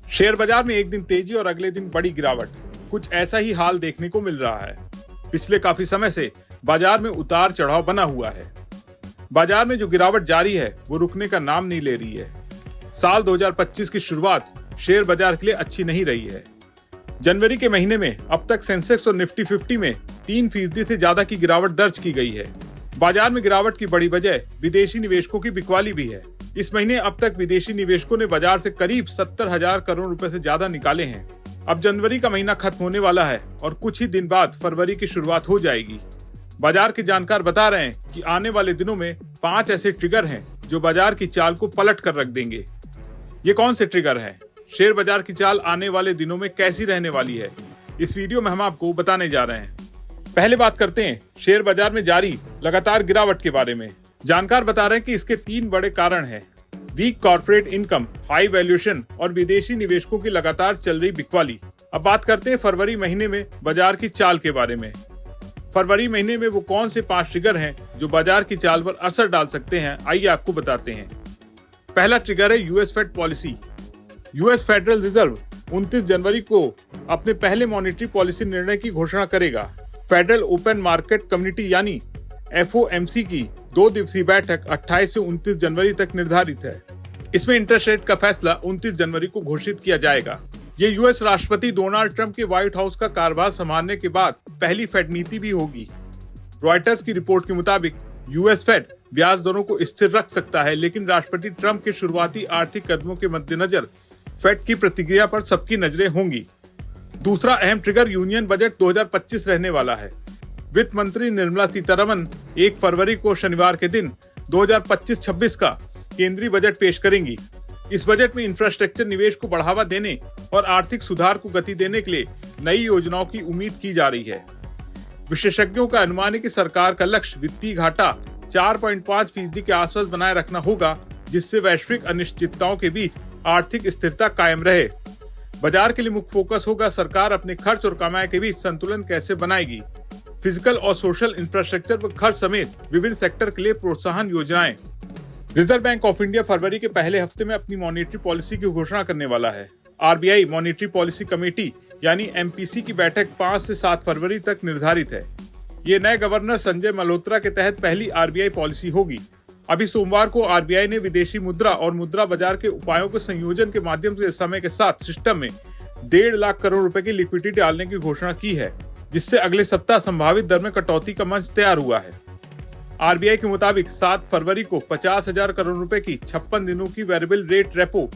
Share बाजार में एक दिन तेजी और अगले दिन बड़ी गिरावट, कुछ ऐसा ही हाल देखने को मिल रहा है। पिछले काफी समय से बाजार में उतार चढ़ाव बना हुआ है। बाजार में जो गिरावट जारी है वो रुकने का नाम नहीं ले रही है। साल 2025 की शुरुआत शेयर बाजार के लिए अच्छी नहीं रही है। जनवरी के महीने में अब तक सेंसेक्स और निफ्टी 50 में 3% से ज्यादा की गिरावट दर्ज की गई है। बाजार में गिरावट की बड़ी वजह विदेशी निवेशकों की बिकवाली भी है। इस महीने अब तक विदेशी निवेशकों ने बाजार से करीब 70,000 करोड़ रुपए से ज्यादा निकाले हैं। अब जनवरी का महीना खत्म होने वाला है और कुछ ही दिन बाद फरवरी की शुरुआत हो जाएगी। बाजार के जानकार बता रहे हैं कि आने वाले दिनों में 5 ऐसे ट्रिगर हैं जो बाजार की चाल को पलट कर रख देंगे। ये कौन से ट्रिगर हैं? शेयर बाजार की चाल आने वाले दिनों में कैसी रहने वाली है, इस वीडियो में हम आपको बताने जा रहे हैं। पहले बात करते हैं शेयर बाजार में जारी लगातार गिरावट के बारे में। जानकार बता रहे हैं कि इसके 3 बड़े कारण हैं: weak corporate income, high valuation और विदेशी निवेशकों की लगातार चल रही बिकवाली। अब बात करते हैं फरवरी महीने में बाजार की चाल के बारे में। फरवरी महीने में वो कौन से 5 ट्रिगर हैं जो बाजार की चाल पर असर डाल सकते हैं, आइए आपको बताते हैं। पहला ट्रिगर है US Fed policy. US federal reserve 29 जनवरी को अपने पहले मॉनेटरी पॉलिसी निर्णय की घोषणा करेगा। फेडरल ओपन मार्केट कम्युनिटी यानी FOMC की 2 दिवसीय बैठक 28 से 29 जनवरी तक निर्धारित है। इसमें इंटरेस्ट रेट का फैसला 29 जनवरी को घोषित किया जाएगा। ये यूएस राष्ट्रपति डोनाल्ड ट्रंप के व्हाइट हाउस का कार्यभार संभालने के बाद पहली फेड नीति भी होगी। रॉयटर्स की रिपोर्ट के मुताबिक यूएस फेड ब्याज दरों को स्थिर रख सकता है, लेकिन राष्ट्रपति ट्रंप के शुरुआती आर्थिक कदमों के मद्देनजर फेड की प्रतिक्रिया पर सबकी नजरें होंगी। दूसरा अहम ट्रिगर यूनियन बजट 2025 रहने वाला है। वित्त मंत्री निर्मला सीतारमण 1 फरवरी को शनिवार के दिन 2025-26 का केंद्रीय बजट पेश करेंगी। इस बजट में इंफ्रास्ट्रक्चर निवेश को बढ़ावा देने और आर्थिक सुधार को गति देने के लिए नई योजनाओं की उम्मीद की जा रही है। विशेषज्ञों का अनुमान है कि सरकार का लक्ष्य वित्तीय घाटा 4.5% के आसपास बनाए रखना होगा, जिससे वैश्विक अनिश्चितताओं के बीच आर्थिक स्थिरता कायम रहे। बाजार के लिए मुख्य फोकस होगा सरकार अपने खर्च और कमाई के बीच संतुलन कैसे बनाएगी। फिजिकल और सोशल इंफ्रास्ट्रक्चर पर खर्च समेत विभिन्न सेक्टर के लिए प्रोत्साहन योजनाएं। रिजर्व बैंक ऑफ इंडिया फरवरी के पहले हफ्ते में अपनी मॉनेटरी पॉलिसी की घोषणा करने वाला है। RBI मॉनेटरी पॉलिसी कमेटी यानी MPC की बैठक 5 से 7 फरवरी तक निर्धारित है। ये नए गवर्नर संजय मल्होत्रा के तहत पहली RBI पॉलिसी होगी। अभी सोमवार को RBI ने विदेशी मुद्रा और मुद्रा बाजार के उपायों के संयोजन के माध्यम से समय के साथ सिस्टम में 1.5 लाख करोड़ रुपए की लिक्विडिटी डालने की घोषणा की है, जिससे अगले सप्ताह संभावित दर में कटौती का मंच तैयार हुआ है। RBI के मुताबिक 7 फरवरी को 50,000 करोड़ रुपए की 56 दिनों की वेरिएबल रेट रेपो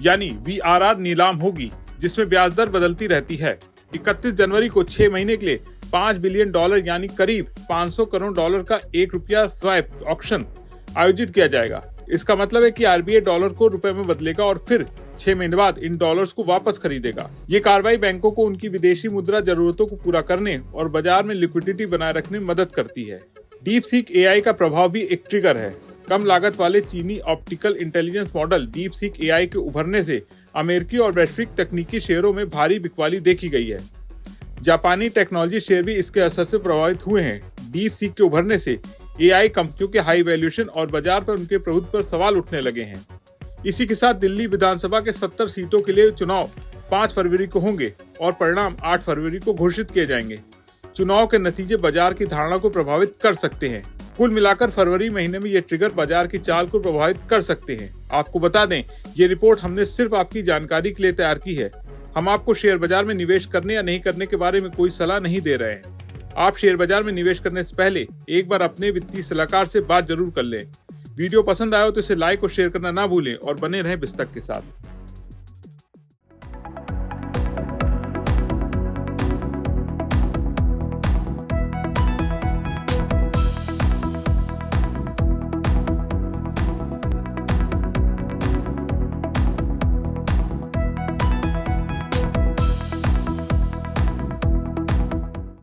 यानी VRR नीलाम होगी, जिसमें ब्याज दर बदलती रहती है। 31 जनवरी को 6 महीने के लिए $5 बिलियन यानी करीब 500 करोड़ डॉलर का ₹1 स्वैप ऑक्शन आयोजित किया जाएगा। इसका मतलब है कि RBI डॉलर को रुपए में बदलेगा और फिर 6 महीने बाद इन डॉलर्स को वापस खरीदेगा। ये कार्रवाई बैंकों को उनकी विदेशी मुद्रा जरूरतों को पूरा करने और बाजार में लिक्विडिटी बनाए रखने में मदद करती है। डीप सीक AI का प्रभाव भी एक ट्रिगर है। कम लागत वाले चीनी optical intelligence model deep seek AI के उभरने से अमेरिकी और वैश्विक तकनीकी शेयरों में भारी बिकवाली देखी गई है। जापानी टेक्नोलॉजी शेयर भी इसके असर से प्रभावित हुए हैं। डीप सीक के उभरने से AI कंपनियों के हाई वैल्यूएशन और बाजार पर उनके प्रभुत्व पर सवाल उठने लगे हैं। इसी के साथ दिल्ली विधानसभा के 70 सीटों के लिए चुनाव 5 फरवरी को होंगे और परिणाम 8 फरवरी को घोषित किए जाएंगे। चुनाव के नतीजे बाजार की धारणा को प्रभावित कर सकते हैं। कुल मिलाकर फरवरी महीने में ये ट्रिगर बाजार की चाल को प्रभावित कर सकते हैं। आपको बता दें, ये रिपोर्ट हमने सिर्फ आपकी जानकारी के लिए तैयार की है। हम आपको शेयर बाजार में निवेश करने या नहीं करने के बारे में कोई सलाह नहीं दे रहे हैं। आप शेयर बाजार में निवेश करने से पहले एक बार अपने वित्तीय सलाहकार से बात जरूर कर लें। वीडियो पसंद आया तो इसे लाइक और शेयर करना ना भूलें और बने रहें बिस्तक के साथ।